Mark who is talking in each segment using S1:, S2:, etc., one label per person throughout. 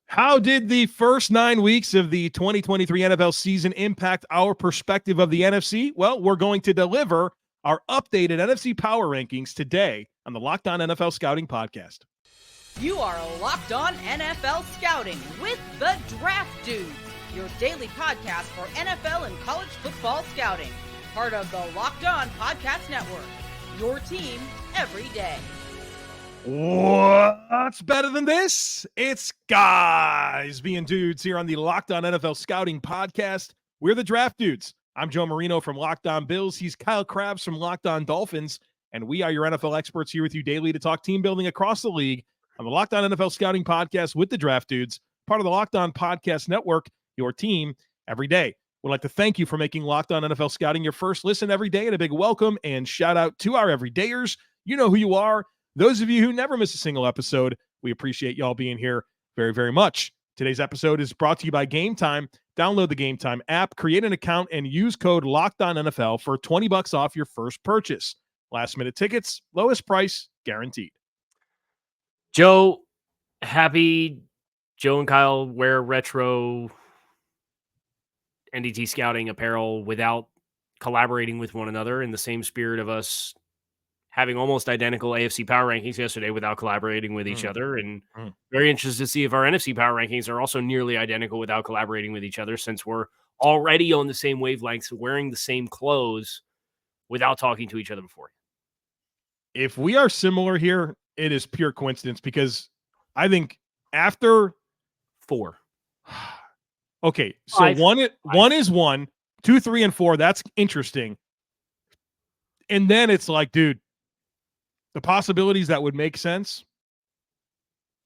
S1: How did the first 9 weeks of the 2023 NFL season impact our perspective of the NFC? Well, we're going to deliver our updated NFC Power Rankings today on the Locked On NFL Scouting Podcast.
S2: You are Locked On NFL Scouting with the Draft Dudes, your daily podcast for NFL and college football scouting. Part of the Locked On Podcast Network, your team every day.
S1: What's better than this? It's guys being dudes here on the Locked On NFL Scouting Podcast. We're the Draft Dudes. I'm Joe Marino from Locked On Bills. He's Kyle Krabs from Locked On Dolphins. And we are your NFL experts here with you daily to talk team building across the league on the Locked On NFL Scouting Podcast with the Draft Dudes, part of the Locked On Podcast Network, your team every day. We'd like to thank you for making Locked On NFL Scouting your first listen every day, and a big welcome and shout out to our everydayers. You know who you are. Those of you who never miss a single episode, we appreciate y'all being here very, very much. Today's episode is brought to you by Gametime. Download the Gametime app, create an account, and use code LOCKEDONNFL for $20 off your first purchase. Last-minute tickets, lowest price, guaranteed.
S3: Joe, happy Joe and Kyle wear retro NDT scouting apparel without collaborating with one another, in the same spirit of us having almost identical AFC Power Rankings yesterday without collaborating with each other. And very interested to see if our NFC Power Rankings are also nearly identical without collaborating with each other, since we're already on the same wavelengths, wearing the same clothes without talking to each other before.
S1: If we are similar here, it is pure coincidence, because I think after
S3: 4.
S1: Okay, so
S3: 5.
S1: one is 1, 2, 3, and 4. That's interesting. And then it's like, dude, the possibilities that would make sense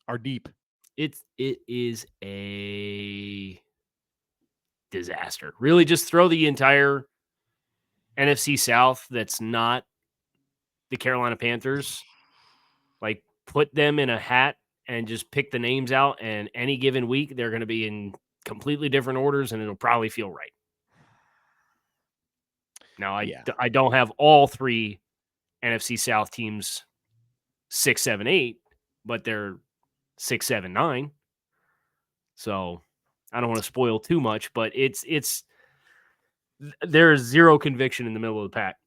S1: are deep.
S3: It is a disaster. Really, just throw the entire NFC South that's not the Carolina Panthers, like put them in a hat and just pick the names out, and any given week they're going to be in completely different orders, and it'll probably feel right. Now, I don't have all 3 NFC South teams 6, 7, 8, but they're 6, 7, 9. So I don't want to spoil too much, but there's zero conviction in the middle of the pack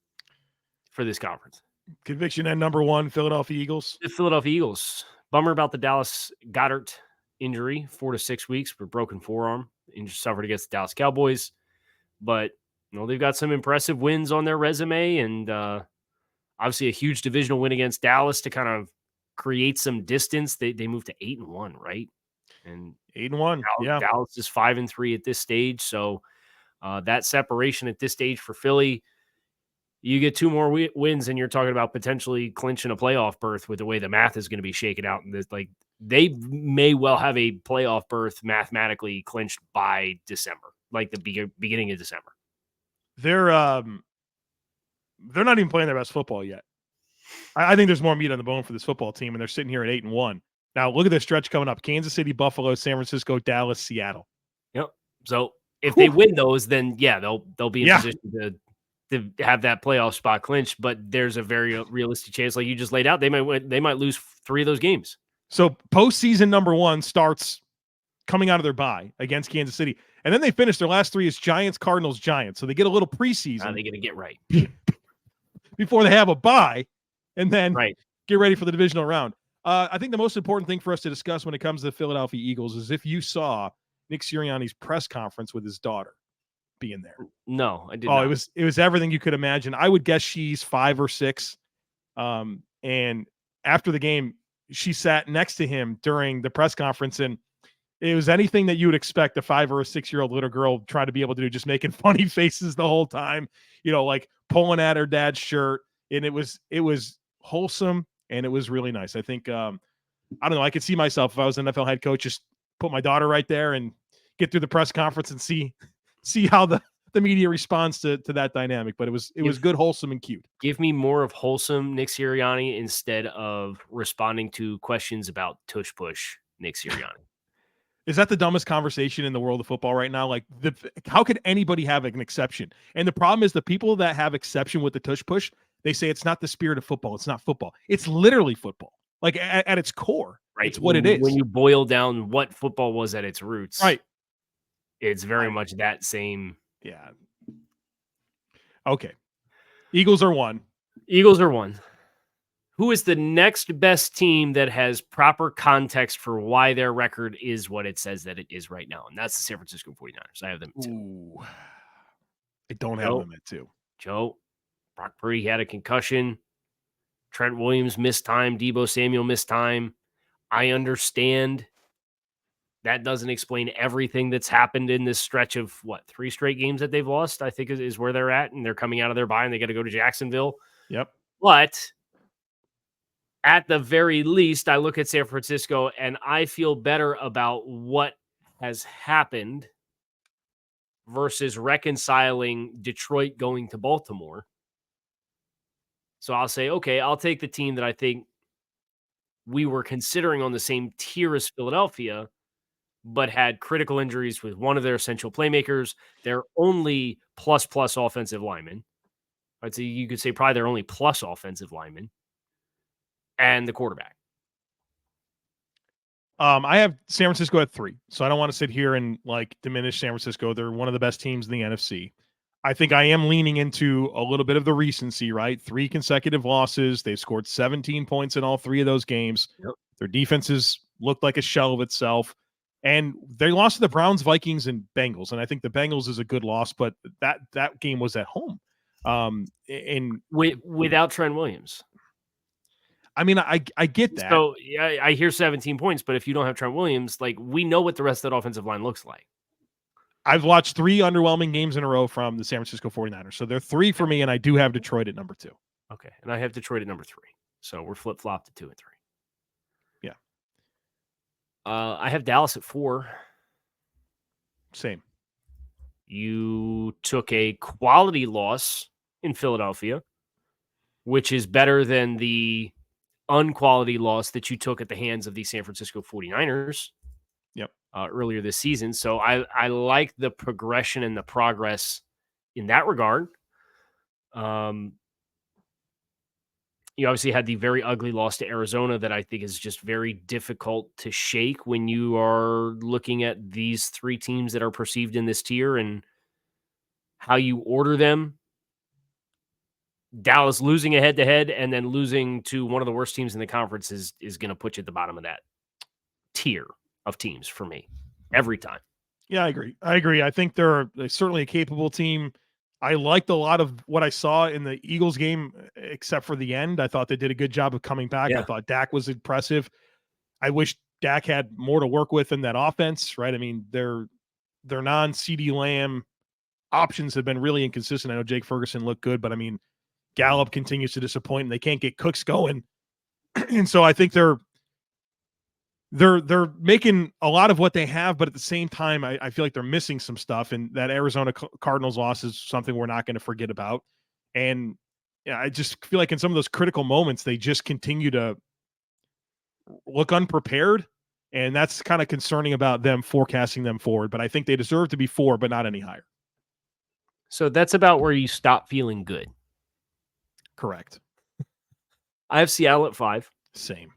S3: for this conference.
S1: Conviction at number 1, Philadelphia Eagles.
S3: The Philadelphia Eagles. Bummer about the Dallas Goedert injury, 4 to 6 weeks for broken forearm. Suffered against the Dallas Cowboys, but they've got some impressive wins on their resume, and obviously a huge divisional win against Dallas to kind of create some distance. They moved to 8-1, right? And
S1: 8-1,
S3: Dallas is 5-3 at this stage, so that separation at this stage for Philly, you get 2 more wins, and you're talking about potentially clinching a playoff berth with the way the math is going to be shaken out. And they may well have a playoff berth mathematically clinched by December, like the beginning of December.
S1: They're not even playing their best football yet. I think there's more meat on the bone for this football team, and they're sitting here at 8-1. Now look at this stretch coming up: Kansas City, Buffalo, San Francisco, Dallas, Seattle.
S3: Yep. So if they win those, then they'll be in position to have that playoff spot clinched. But there's a very realistic chance, like you just laid out, they might lose 3 of those games.
S1: So postseason number 1 starts coming out of their bye against Kansas City. And then they finish their last 3 as Giants, Cardinals, Giants. So they get a little preseason.
S3: They're going to get right
S1: before they have a bye, and then get ready for the divisional round. I think the most important thing for us to discuss when it comes to the Philadelphia Eagles is if you saw Nick Sirianni's press conference with his daughter being there.
S3: No, I did not.
S1: It was everything you could imagine. I would guess she's 5 or 6. And after the game, she sat next to him during the press conference, and it was anything that you would expect a 5 or a 6-year-old little girl try to be able to do, just making funny faces the whole time, like pulling at her dad's shirt. And it was wholesome, and it was really nice. I think, I don't know, I could see myself, if I was an NFL head coach, just put my daughter right there and get through the press conference and see how the media responds to that dynamic. But it was good, wholesome, and cute.
S3: Give me more of wholesome Nick Sirianni instead of responding to questions about tush push Nick Sirianni.
S1: Is that the dumbest conversation in the world of football right now? Like, how could anybody have an exception? And the problem is the people that have exception with the tush push, they say it's not the spirit of football. It's not football. It's literally football. Like at its core,
S3: Right.
S1: It's what it is.
S3: When you boil down what football was at its roots,
S1: Right.
S3: it's very much that same.
S1: Yeah. Okay. Eagles are 1.
S3: Eagles are 1. Who is the next best team that has proper context for why their record is what it says that it is right now? And that's the San Francisco 49ers. I have them at 2.
S1: Ooh. I don't have them at 2.
S3: Joe, Brock Purdy had a concussion. Trent Williams missed time. Deebo Samuel missed time. I understand that doesn't explain everything that's happened in this stretch of, 3 straight games that they've lost, I think is where they're at. And they're coming out of their bye and they got to go to Jacksonville.
S1: Yep.
S3: But at the very least, I look at San Francisco and I feel better about what has happened versus reconciling Detroit going to Baltimore. So I'll say, okay, I'll take the team that I think we were considering on the same tier as Philadelphia, but had critical injuries with one of their essential playmakers, their only plus offensive lineman. I'd say you could say probably their only plus offensive lineman, and the quarterback.
S1: I have San Francisco at 3, so I don't want to sit here and diminish San Francisco. They're one of the best teams in the NFC. I think I am leaning into a little bit of the recency, right? 3 consecutive losses. They've scored 17 points in all 3 of those games.
S3: Yep.
S1: Their defenses looked like a shell of itself. And they lost to the Browns, Vikings, and Bengals. And I think the Bengals is a good loss, but that game was at home.
S3: Without Trent Williams.
S1: I mean, I get that.
S3: So yeah, I hear 17 points, but if you don't have Trent Williams, we know what the rest of that offensive line looks like.
S1: I've watched 3 underwhelming games in a row from the San Francisco 49ers. So they're 3 for me, and I do have Detroit at number 2.
S3: Okay. And I have Detroit at number 3. So we're flip-flopped to 2 and 3.
S1: Yeah.
S3: I have Dallas at 4.
S1: Same.
S3: You took a quality loss in Philadelphia, which is better than the unquality loss that you took at the hands of the San Francisco 49ers.
S1: Yep.
S3: Earlier this season. So I like the progression and the progress in that regard. You obviously had the very ugly loss to Arizona that I think is just very difficult to shake when you are looking at these 3 teams that are perceived in this tier and how you order them. Dallas losing a head-to-head and then losing to one of the worst teams in the conference is going to put you at the bottom of that tier of teams for me every time.
S1: Yeah, I agree. I think they're certainly a capable team. I liked a lot of what I saw in the Eagles game, except for the end. I thought they did a good job of coming back. Yeah. I thought Dak was impressive. I wish Dak had more to work with in that offense, right? I mean, their non-CeeDee Lamb options have been really inconsistent. I know Jake Ferguson looked good, but I mean, Gallup continues to disappoint, and they can't get Cooks going. And so I think they're making a lot of what they have, but at the same time, I feel like they're missing some stuff. And that Arizona Cardinals loss is something we're not going to forget about. And yeah, I just feel like in some of those critical moments, they just continue to look unprepared. And that's kind of concerning about them forecasting them forward. But I think they deserve to be 4, but not any higher.
S3: So that's about where you stop feeling good.
S1: Correct.
S3: I have Seattle at 5.
S1: Same.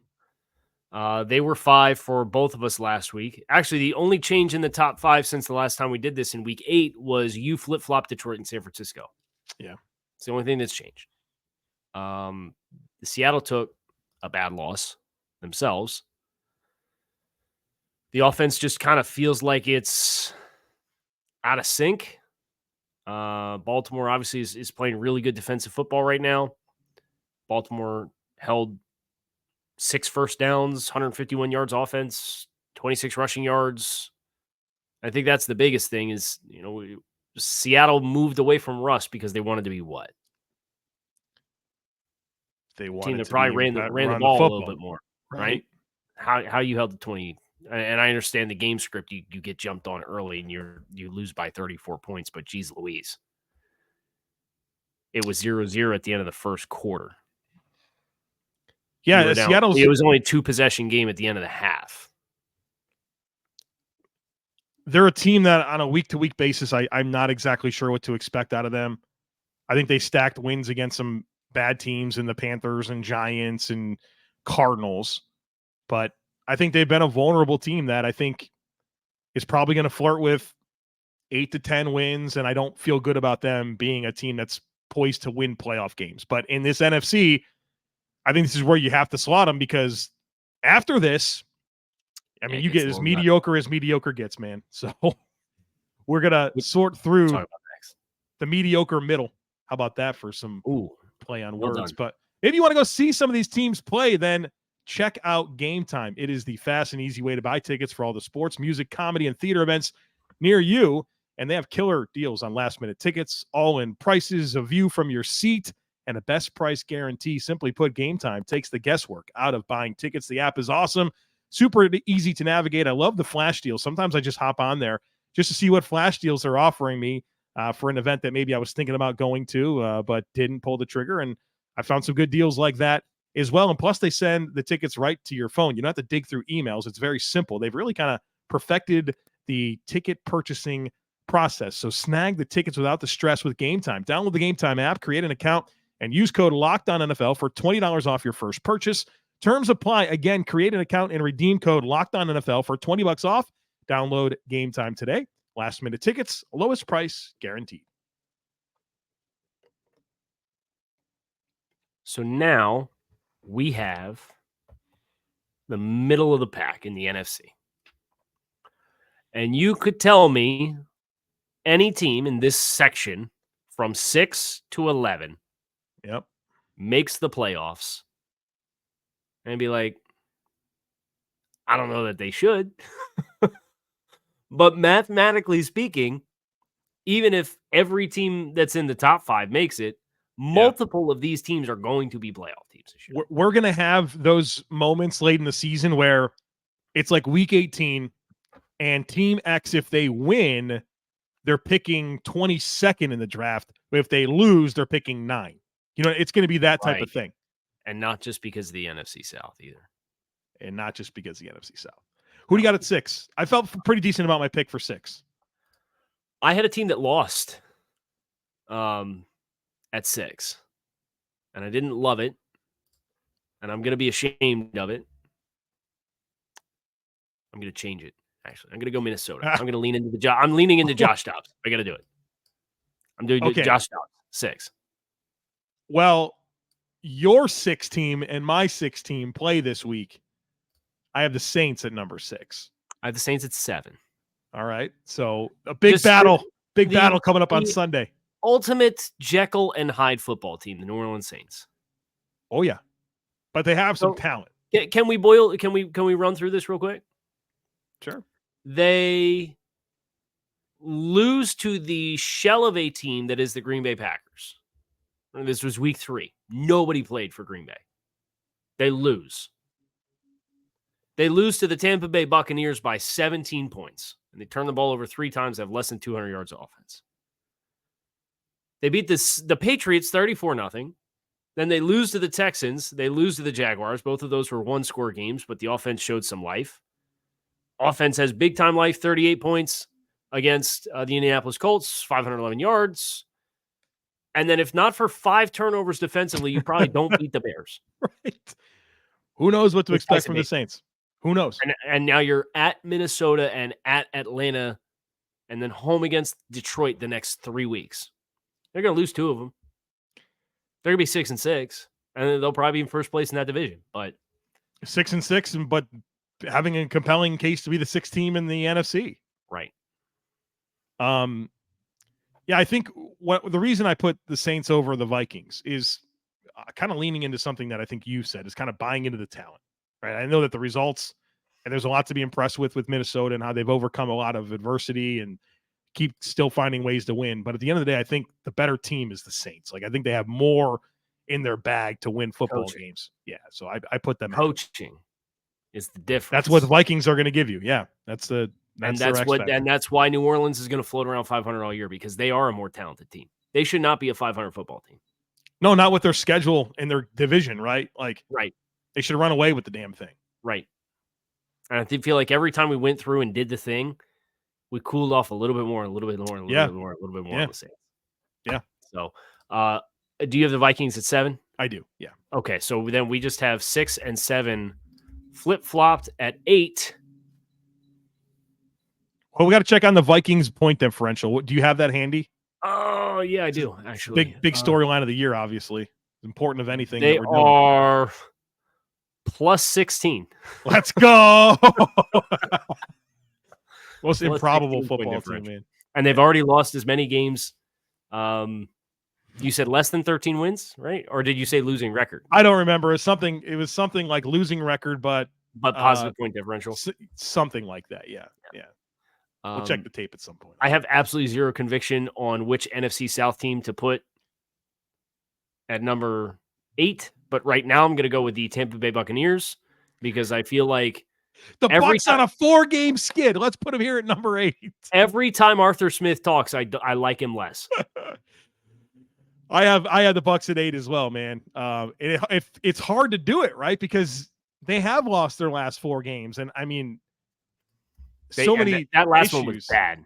S3: They were 5 for both of us last week. Actually, the only change in the top 5 since the last time we did this in week 8 was you flip-flopped Detroit and San Francisco.
S1: Yeah.
S3: It's the only thing that's changed. Seattle took a bad loss themselves. The offense just kind of feels like it's out of sync. Baltimore obviously is playing really good defensive football right now. Baltimore held 6 first downs, 151 yards offense, 26 rushing yards. I think that's the biggest thing is, Seattle moved away from Russ because they wanted to be what?
S1: They wanted
S3: team that
S1: to
S3: probably ran the ball a little bit more, right? How you held the 20, and I understand the game script. You get jumped on early and you lose by 34 points, but geez Louise. It was 0-0 at the end of the first quarter.
S1: Yeah,
S3: it was only a 2-possession game at the end of the half.
S1: They're a team that on a week-to-week basis, I'm not exactly sure what to expect out of them. I think they stacked wins against some bad teams in the Panthers and Giants and Cardinals. But I think they've been a vulnerable team that I think is probably going to flirt with 8 to 10 wins, and I don't feel good about them being a team that's poised to win playoff games. But in this NFC, I think this is where you have to slot them, because after this, I mean, you get as mediocre gets, man. So we're going to sort through the mediocre middle. How about that for some play on words? But if you want to go see some of these teams play, then check out Gametime. It is the fast and easy way to buy tickets for all the sports, music, comedy, and theater events near you. And they have killer deals on last-minute tickets, all-in prices, a view from your seat, and a best price guarantee. Simply put, Gametime takes the guesswork out of buying tickets. The app is awesome, super easy to navigate. I love the flash deals. Sometimes I just hop on there just to see what flash deals they're offering me for an event that maybe I was thinking about going to, but didn't pull the trigger. And I found some good deals like that as well. And plus, they send the tickets right to your phone. You don't have to dig through emails. It's very simple. They've really kind of perfected the ticket purchasing process. So snag the tickets without the stress with Gametime. Download the Gametime app, create an account, and use code LOCKEDONNFL for $20 off your first purchase. Terms apply. Again, create an account and redeem code LOCKEDONNFL for $20 off. Download Gametime today. Last minute tickets, lowest price guaranteed.
S3: So now we have the middle of the pack in the NFC. And you could tell me any team in this section from 6 to 11 makes the playoffs, and be like, I don't know that they should. But mathematically speaking, even if every team that's in the top 5 makes it, multiple of these teams are going to be playoff teams this year.
S1: We're going to have those moments late in the season where it's like week 18 and Team X, if they win, they're picking 22nd in the draft. But if they lose, they're picking 9. You know, it's going to be that type of thing.
S3: And not just because of the NFC South either.
S1: And not just because of the NFC South. Who do you got at 6? I felt pretty decent about my pick for 6.
S3: I had a team that lost at 6. And I didn't love it. And I'm going to be ashamed of it. I'm going to change it. Actually, I'm going to go Minnesota. I'm going to lean into I'm leaning into Josh Dobbs. I got to do it. I'm doing Josh Dobbs, 6.
S1: Well, your 6 team and my 6 team play this week. I have the Saints at number 6.
S3: I have the Saints at 7.
S1: All right. So a big battle coming up on Sunday.
S3: Ultimate Jekyll and Hyde football team, the New Orleans Saints.
S1: Oh yeah. But they have some talent.
S3: Can we run through this real quick?
S1: Sure.
S3: They lose to the shell of a team that is the Green Bay Packers. This was week 3. Nobody played for Green Bay. They lose. They lose to the Tampa Bay Buccaneers by 17 points. And they turn the ball over 3 times, have less than 200 yards of offense. They beat the Patriots 34-0. Then they lose to the Texans. They lose to the Jaguars. Both of those were 1-score games, but the offense showed some life. Offense has big-time life, 38 points against the Indianapolis Colts, 511 yards. And then if not for 5 turnovers defensively, you probably don't beat the Bears.
S1: Right. Who knows what to expect from the Saints? Who knows?
S3: And now you're at Minnesota and at Atlanta and then home against Detroit the next 3 weeks. They're going to lose 2 of them. They're going to be 6-6, and they'll probably be in first place in that division. But
S1: 6-6, but having a compelling case to be the 6th team in the NFC.
S3: Right.
S1: Yeah, I think the reason I put the Saints over the Vikings is kind of leaning into something that I think you said, is kind of buying into the talent, right? I know that the results, and there's a lot to be impressed with Minnesota and how they've overcome a lot of adversity and keep still finding ways to win. But at the end of the day, I think the better team is the Saints. Like, I think they have more in their bag to win football games. Yeah, so I put them
S3: coaching is the difference.
S1: That's what the Vikings are going to give you. Yeah, that's
S3: why New Orleans is going to float around 500 all year, because they are a more talented team. They should not be a 500 football team.
S1: No, not with their schedule and their division, right? Like,
S3: right.
S1: They should run away with the damn thing.
S3: Right. And I feel like every time we went through and did the thing, we cooled off a little bit more, a little bit more, a little bit more, a little bit more on the Saints.
S1: Yeah.
S3: So, do you have the Vikings at 7?
S1: I do. Yeah.
S3: Okay. So then we just have 6 and 7 flip-flopped at 8.
S1: Well, we got to check on the Vikings point differential. Do you have that handy?
S3: Oh, yeah, I do, actually.
S1: Big storyline of the year, obviously. Important of anything
S3: They
S1: that we're doing.
S3: are plus 16.
S1: Let's go. Most
S3: Plus
S1: improbable
S3: 16 point
S1: football team,
S3: differential.
S1: man.
S3: And they've already lost as many games. You said less than 13 wins, right? Or did you say losing record?
S1: I don't remember. It was something like losing record, but
S3: positive point differential.
S1: Something like that. Yeah. We'll check the tape at some point.
S3: I have absolutely zero conviction on which NFC South team to put at number 8, but right now I'm going to go with the Tampa Bay Buccaneers because I feel like
S1: the Bucs on a 4-game skid. Let's put him here at number 8.
S3: Every time Arthur Smith talks, I like him less.
S1: I had the Bucs at 8 as well, man. It's hard to do it, right? Because they have lost their last 4 games, and I mean,
S3: that last one was bad.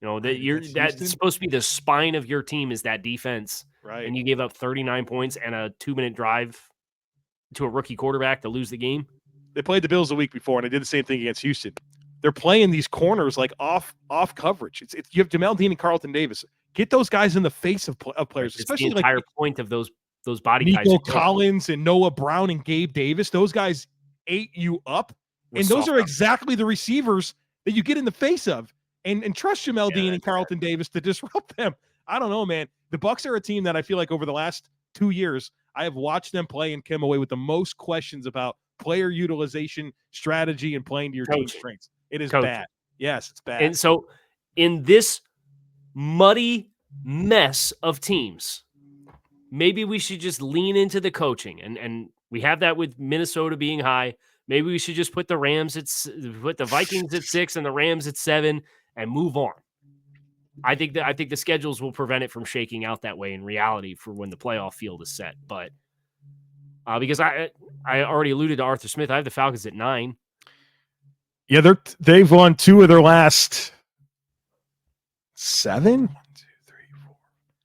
S3: You know
S1: that's
S3: supposed to be the spine of your team is that defense,
S1: right?
S3: And you gave up 39 points and a 2-minute drive to a rookie quarterback to lose the game.
S1: They played the Bills the week before, and they did the same thing against Houston. They're playing these corners like off coverage. You have Jamel Dean and Carlton Davis. Get those guys in the face of players, especially
S3: the entire point of those body types.
S1: Nico Collins and Noah Brown and Gabe Davis. Those guys ate you up, and those are exactly the receivers that you get in the face of. And trust Jamel Dean and Carlton Davis to disrupt them. I don't know, man. The Bucs are a team that I feel like over the last 2 years, I have watched them play and come away with the most questions about player utilization, strategy, and playing to your team's strengths. It is bad. Yes, it's bad.
S3: And so in this muddy mess of teams, maybe we should just lean into the coaching. And we have that with Minnesota being high. Maybe we should just put the Vikings at 6 and the Rams at 7 and move on. I think the schedules will prevent it from shaking out that way in reality for when the playoff field is set. But because I already alluded to Arthur Smith, I have the Falcons at 9.
S1: Yeah, they've won 2 of their last 7. 1, 2, 3, 4.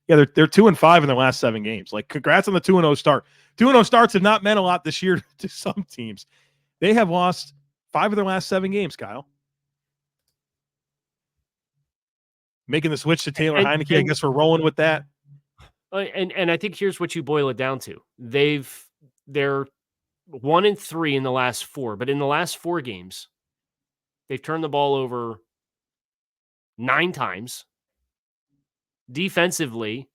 S1: Yeah, they're 2-5 in their last 7 games. Like, congrats on the 2-0 start. 2-0 starts have not meant a lot this year to some teams. They have lost 5 of their last 7 games, Kyle. Making the switch to Taylor Heineke, I guess we're rolling with that.
S3: And I think here's what you boil it down to. They're 1-3 in the last 4, but in the last 4 games, they've turned the ball over 9 times. Defensively,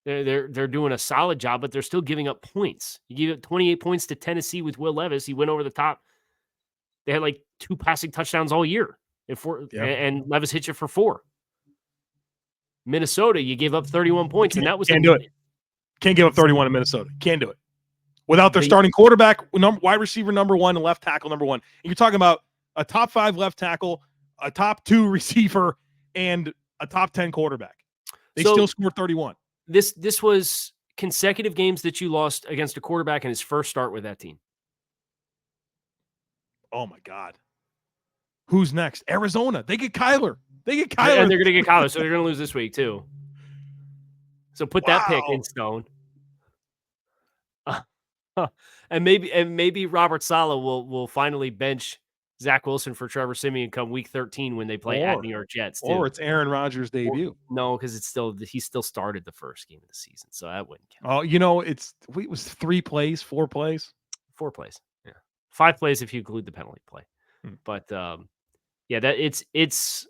S3: they're doing a solid job, but they're still giving up points. You give up 28 points to Tennessee with Will Levis. He went over the top. They had like 2 passing touchdowns all year, and Levis hit you for 4. Minnesota, you gave up 31 points, and that was
S1: can't do it. Can't give up 31 in Minnesota. Can't do it without their starting quarterback, wide receiver number 1, and left tackle number 1. And you're talking about a top 5 left tackle, a top 2 receiver, and a top 10 quarterback. They still scored 31.
S3: This was consecutive games that you lost against a quarterback in his first start with that team.
S1: Oh my God. Who's next? Arizona. They get Kyler.
S3: And they're going to get Kyler, so they're going to lose this week too. So put that pick in stone. And maybe Robert Saleh will finally bench Zach Wilson for Trevor Siemian come week 13 when they play at New York Jets. Too.
S1: Or it's Aaron Rodgers' debut.
S3: No, because he still started the first game of the season, so that wouldn't count.
S1: Oh, it was 3 plays, 4 plays?
S3: 4 plays, yeah. 5 plays if you include the penalty play. But it's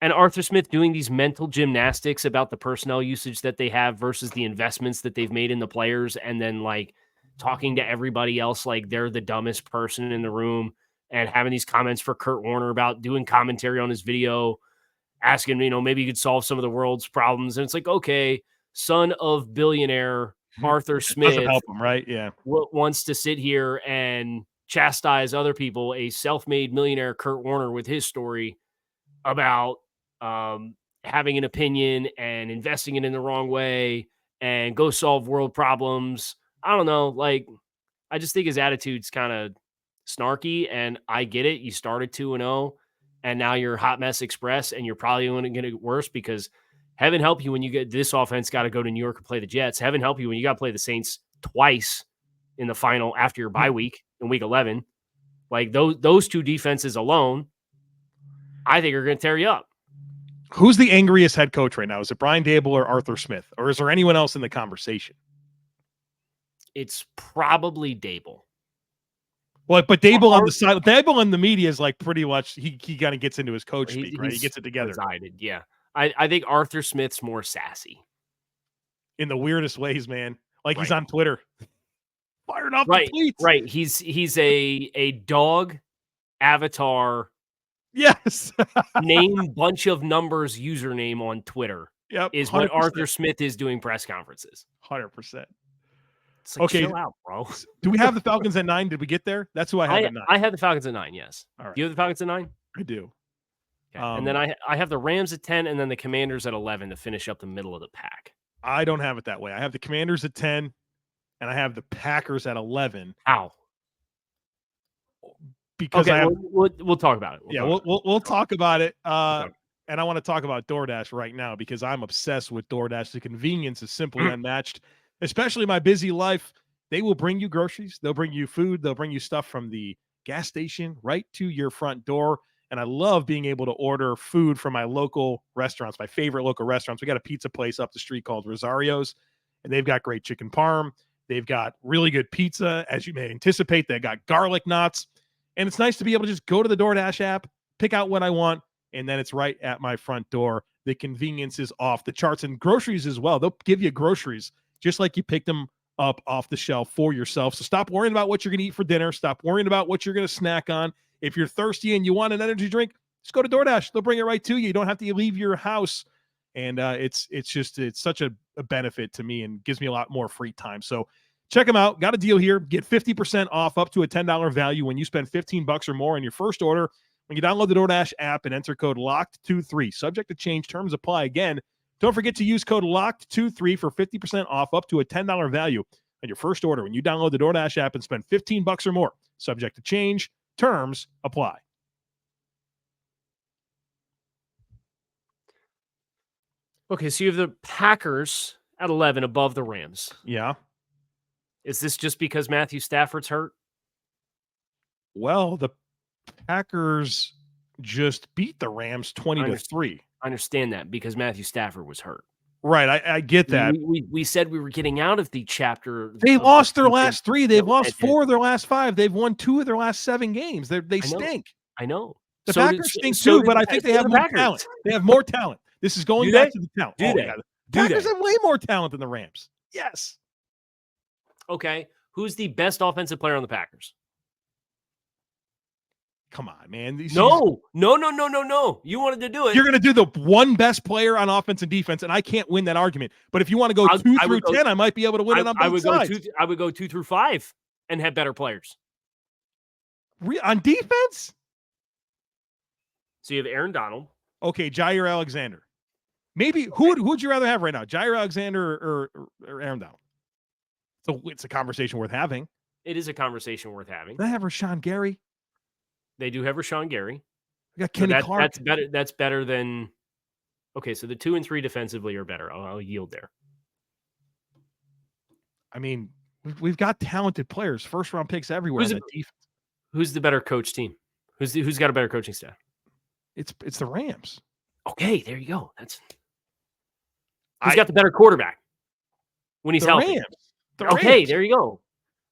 S3: and Arthur Smith doing these mental gymnastics about the personnel usage that they have versus the investments that they've made in the players, and then like talking to everybody else like they're the dumbest person in the room, and having these comments for Kurt Warner about doing commentary on his video, asking, maybe you could solve some of the world's problems. And it's like, okay, son of billionaire Arthur Smith
S1: doesn't help him, right? Yeah.
S3: Wants to sit here and chastise other people, a self-made millionaire Kurt Warner with his story about having an opinion and investing it in the wrong way and go solve world problems. I don't know. Like, I just think his attitude's kind of snarky, and I get it. You started 2-0 and now you're hot mess express, and you're probably going to get it worse because heaven help you when you get this offense got to go to New York and play the Jets. Heaven help you when you got to play the Saints twice in the final after your bye week in week 11. Like those two defenses alone, I think are going to tear you up.
S1: Who's the angriest head coach right now? Is it Brian Daboll or Arthur Smith? Or is there anyone else in the conversation?
S3: It's probably Daboll.
S1: Well, but Daboll on the side, Daboll in the media is like pretty much, he kind of gets into his coach speak, right? He gets it together.
S3: Presided, yeah. I think Arthur Smith's more sassy.
S1: In the weirdest ways, man. Like he's on Twitter. Fired up
S3: the
S1: tweets.
S3: Right. He's a dog avatar.
S1: Yes.
S3: Name bunch of numbers username on Twitter.
S1: Yep.
S3: Is 100%. What Arthur Smith is doing press conferences.
S1: 100%.
S3: It's like, okay, chill out, bro.
S1: Do we have the Falcons at 9? Did we get there? That's who I have at 9.
S3: I have the Falcons at 9, yes.
S1: All right.
S3: Do you have the Falcons at 9?
S1: I do.
S3: Okay. And then I have the Rams at 10 and then the Commanders at 11 to finish up the middle of the pack.
S1: I don't have it that way. I have the Commanders at 10 and I have the Packers at 11.
S3: How?
S1: Because
S3: we'll talk about it.
S1: We'll talk about it. And I want to talk about DoorDash right now because I'm obsessed with DoorDash. The convenience is simply unmatched, especially my busy life. They will bring you groceries. They'll bring you food. They'll bring you stuff from the gas station right to your front door. And I love being able to order food from my local restaurants, my favorite local restaurants. We got a pizza place up the street called Rosario's, and they've got great chicken parm. They've got really good pizza, as you may anticipate. They got garlic knots. And it's nice to be able to just go to the DoorDash app, pick out what I want, and then it's right at my front door. The convenience is off the charts, and groceries as well. They'll give you groceries just like you picked them up off the shelf for yourself. So stop worrying about what you're going to eat for dinner. Stop worrying about what you're going to snack on. If you're thirsty and you want an energy drink, just go to DoorDash. They'll bring it right to you. You don't have to leave your house. And it's such a benefit to me and gives me a lot more free time. So check them out. Got a deal here. Get 50% off up to a $10 value when you spend $15 or more on your first order. When you download the DoorDash app and enter code LOCKED23, subject to change, terms apply. Again, don't forget to use code LOCKED23 for 50% off up to a $10 value on your first order when you download the DoorDash app and spend $15 or more. Subject to change, terms apply.
S3: Okay, so you have the Packers at 11 above the Rams.
S1: Yeah.
S3: Is this just because Matthew Stafford's hurt?
S1: Well, the Packers just beat the Rams 20-3.
S3: I understand that because Matthew Stafford was hurt.
S1: Right, I get that.
S3: We said we were getting out of the chapter.
S1: They lost their last 3. They've lost 4 of their last 5. They've won 2 of their last 7 games. They stink.
S3: I know.
S1: The Packers stink too, but I think they have more talent. They have more talent. This is going back to the talent. The Packers have way more talent than the Rams. Yes.
S3: Okay. Who's the best offensive player on the Packers?
S1: Come on, man.
S3: No. You wanted to do it.
S1: You're going to do the one best player on offense and defense, and I can't win that argument. But if you want to go 2 through 10, I might be able to win it on both sides.
S3: I would go 2 through 5 and have better players.
S1: On defense?
S3: So you have Aaron Donald.
S1: Okay, Jair Alexander. Maybe who would you rather have right now, Jair Alexander or Aaron Donald? So it's a conversation worth having.
S3: It is a conversation worth having.
S1: They have Rashawn Gary.
S3: They do have Rashawn Gary.
S1: We got Kenny Clark.
S3: That's better. That's better than. Okay, so the 2 and 3 defensively are better. I'll yield there.
S1: I mean, we've got talented players, first round picks everywhere.
S3: Who's the better coach team? Who's got a better coaching staff?
S1: It's the Rams.
S3: Okay, there you go. Who's got the better quarterback when he's healthy? Rams. There you go.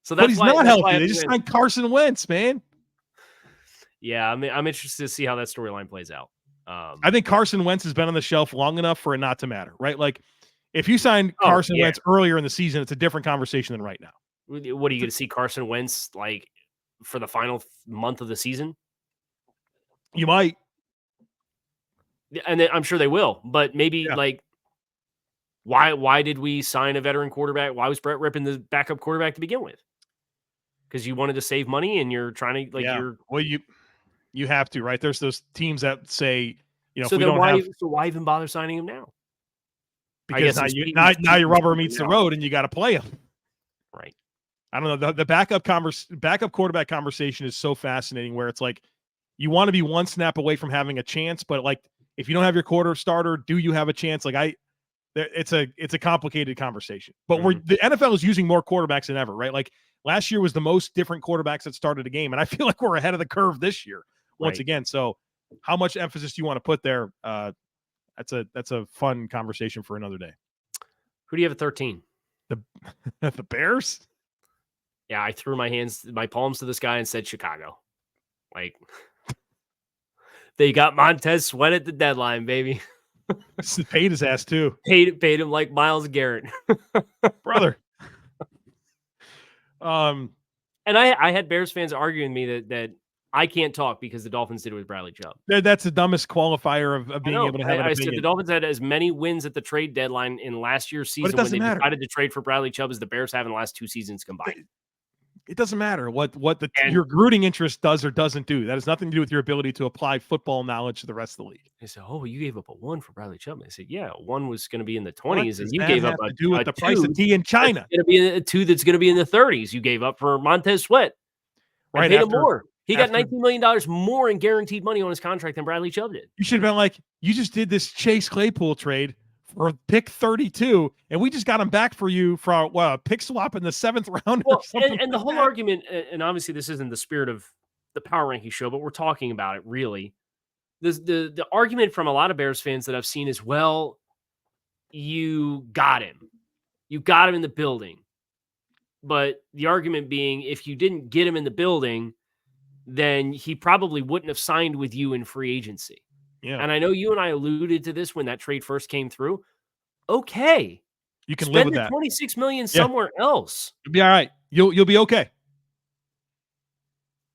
S3: So that's
S1: but he's not healthy. They just signed Carson Wentz, man.
S3: Yeah, I'm interested to see how that storyline plays out.
S1: I think Carson Wentz has been on the shelf long enough for it not to matter, right? Like, if you signed Carson Wentz earlier in the season, it's a different conversation than right now.
S3: What are you going to see Carson Wentz like for the final month of the season?
S1: You might.
S3: And I'm sure they will, but maybe like, why did we sign a veteran quarterback? Why was Brett Rippon the backup quarterback to begin with? Because you wanted to save money and you're trying to
S1: you have to, right? There's those teams that say,
S3: so why even bother signing him now?
S1: Because now your rubber meets the road and you got to play him.
S3: Right.
S1: I don't know. The backup quarterback conversation is so fascinating where it's like, you want to be one snap away from having a chance, but like, if you don't have your quarter starter, do you have a chance? Like it's a complicated conversation, but the NFL is using more quarterbacks than ever, right? Like Last year was the most different quarterbacks that started a game, and I feel like we're ahead of the curve this year once again. So how much emphasis do you want to put there? That's a fun conversation for another day.
S3: Who do you have at 13?
S1: The Bears?
S3: Yeah, I threw my palms to the sky and said Chicago. Like, they got Montez Sweat at the deadline, baby.
S1: Paid his ass too.
S3: Paid him like Myles Garrett.
S1: Brother.
S3: And I had Bears fans arguing me that I can't talk because the Dolphins did it with Bradley Chubb.
S1: That's the dumbest qualifier of being able to have an opinion.
S3: I said the Dolphins had as many wins at the trade deadline in last year's season when they decided to trade for Bradley Chubb as the Bears have in the last 2 seasons combined.
S1: It doesn't matter what your rooting interest does or doesn't do. That has nothing to do with your ability to apply football knowledge to the rest of the league.
S3: They said, "Oh, you gave up a 1 for Bradley Chubb." I said, "Yeah, 1 was going to be in the 20s, and you gave up a 2
S1: with the price of tea in China.
S3: It's going to be a 2 that's going to be in the 30s. You gave up for Montez Sweat. Right, paid him more. He got $19 million more in guaranteed money on his contract than Bradley Chubb did.
S1: You should have been like, you just did this Chase Claypool trade for pick 32, and we just got him back for you for a pick swap in the 7th round.
S3: Well, and the whole argument, and obviously this isn't the spirit of the Power Ranking show, but we're talking about it really. The argument from a lot of Bears fans that I've seen is, well, you got him. You got him in the building. But the argument being, if you didn't get him in the building, then he probably wouldn't have signed with you in free agency.
S1: Yeah.
S3: And I know you and I alluded to this when that trade first came through. Okay.
S1: You can live with
S3: that.
S1: Spend
S3: $26 million somewhere else.
S1: You'll be all right. You'll be okay.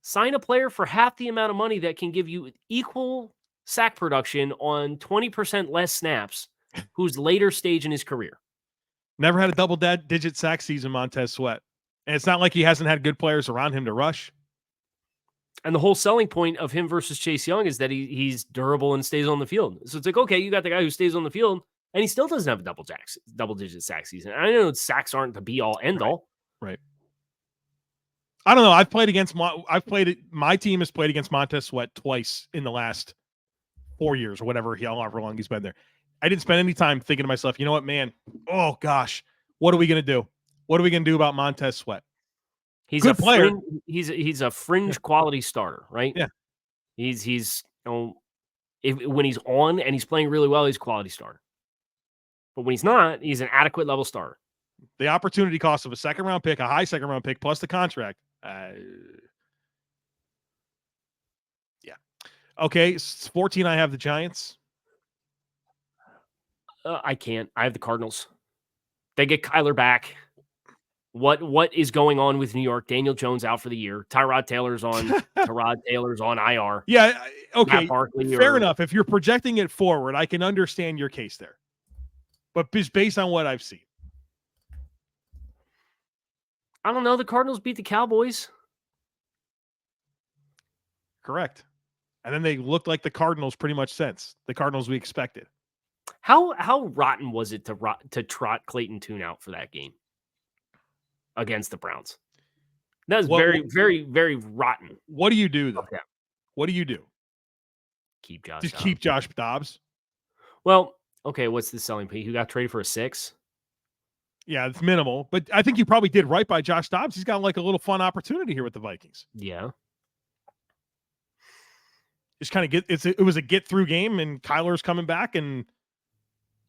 S3: Sign a player for half the amount of money that can give you equal sack production on 20% less snaps, who's later stage in his career.
S1: Never had a double-digit sack season, Montez Sweat. And it's not like he hasn't had good players around him to rush.
S3: And the whole selling point of him versus Chase Young is that he's durable and stays on the field. So it's like, okay, you got the guy who stays on the field, and he still doesn't have a double-digit sack season. And I know sacks aren't the be-all, end-all.
S1: Right. I don't know. My team has played against Montez Sweat twice in the last 4 years or whatever, however long he's been there. I didn't spend any time thinking to myself, you know what, man? Oh, gosh. What are we going to do? What are we going to do about Montez Sweat?
S3: He's
S1: good player.
S3: He's a fringe quality starter, right?
S1: Yeah.
S3: He's when he's on and he's playing really well, he's a quality starter. But when he's not, he's an adequate level starter.
S1: The opportunity cost of a second-round pick, a high second-round pick, plus the contract. Yeah. Okay, 14, I have the Giants.
S3: I can't. I have the Cardinals. They get Kyler back. What is going on with New York? Daniel Jones out for the year. Tyrod Taylor's on IR.
S1: Yeah, okay.
S3: Barkley
S1: fair enough. If you're projecting it forward, I can understand your case there. But just based on what I've seen.
S3: I don't know. The Cardinals beat the Cowboys.
S1: Correct. And then they looked like the Cardinals pretty much since. The Cardinals we expected.
S3: How rotten was it to trot Clayton Tune out for that game against the Browns? That was very, very, very rotten.
S1: What do you do, though?
S3: Okay.
S1: What do you do?
S3: Keep Josh
S1: Just
S3: Dobbs.
S1: keep Josh Dobbs?
S3: Well, okay, what's the selling point? Who got traded for a 6?
S1: Yeah, it's minimal. But I think you probably did right by Josh Dobbs. He's got like a little fun opportunity here with the Vikings.
S3: Yeah.
S1: Just kind of it was a get-through game, and Kyler's coming back, and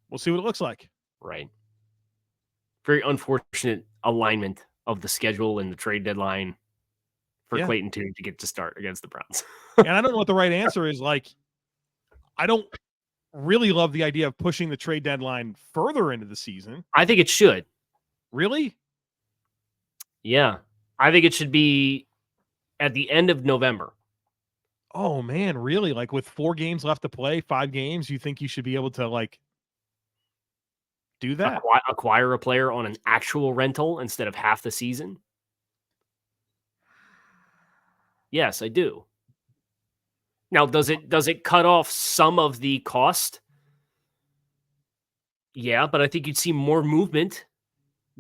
S1: we'll see what it looks like.
S3: Right. Very unfortunate alignment of the schedule and the trade deadline for Clayton Tune to get to start against the Browns.
S1: And I don't know what the right answer is. Like, I don't really love the idea of pushing the trade deadline further into the season.
S3: I think it should.
S1: Really?
S3: Yeah. I think it should be at the end of November.
S1: Oh, man, really? Like, with 4 games left to play, 5 games, you think you should be able to, like, do that?
S3: Acquire a player on an actual rental instead of half the season? Yes, I do. Now, does it cut off some of the cost? Yeah, but I think you'd see more movement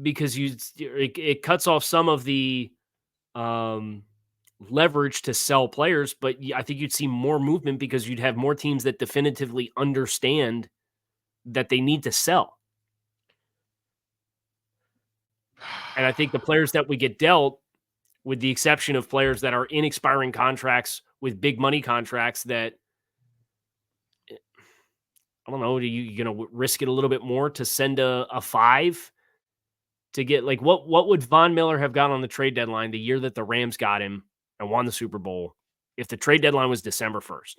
S3: because it cuts off some of the leverage to sell players, but I think you'd see more movement because you'd have more teams that definitively understand that they need to sell. And I think the players that we get dealt with the exception of players that are in expiring contracts with big money contracts that, I don't know, are you going to risk it a little bit more to send a 5 to get, like, what would Von Miller have got on the trade deadline the year that the Rams got him and won the Super Bowl if the trade deadline was December 1st?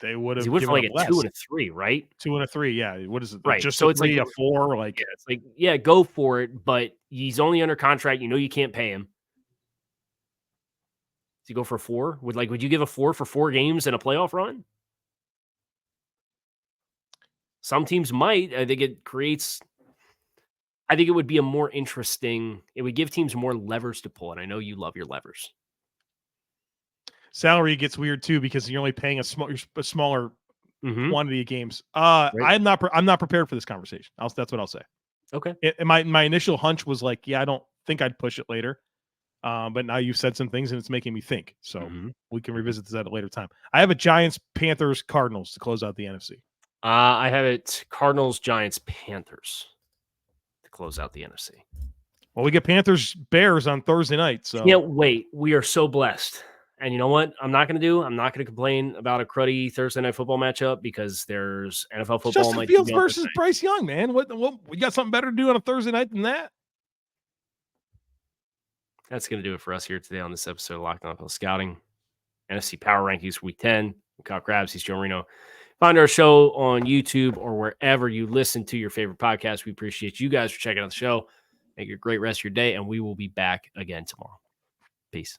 S1: They would have
S3: He went for like a
S1: less.
S3: 2 and a 3, right?
S1: 2 and a 3, yeah. What is it?
S3: Right.
S1: Just
S3: So
S1: a
S3: it's
S1: 3,
S3: like
S1: a 4, like
S3: yeah, it's like, yeah, go for it, but he's only under contract. You know you can't pay him. Does he go for a 4? Would you give a 4 for 4 games and a playoff run? Some teams might. I think it would be a more interesting, it would give teams more levers to pull, and I know you love your levers.
S1: salary gets weird too because you're only paying a smaller quantity of games.
S3: Right.
S1: I'm not prepared for this conversation. That's what I'll say.
S3: Okay.
S1: My initial hunch was like, yeah, I don't think I'd push it later. But now you've said some things and it's making me think. So we can revisit this at a later time. I have a Giants, Panthers, Cardinals to close out the NFC.
S3: I have it Cardinals, Giants, Panthers to close out the NFC.
S1: Well, we get Panthers, Bears on Thursday night. So
S3: can't wait. We are so blessed. And you know what? I'm not going to complain about a cruddy Thursday night football matchup because there's NFL football.
S1: Justin Fields versus Bryce Young, man. What we got something better to do on a Thursday night than that?
S3: That's going to do it for us here today on this episode of Locked On NFL Scouting. NFC Power Rankings Week 10. I'm Kyle Krabs. He's Joe Marino. Find our show on YouTube or wherever you listen to your favorite podcast. We appreciate you guys for checking out the show. Make it a great rest of your day, and we will be back again tomorrow. Peace.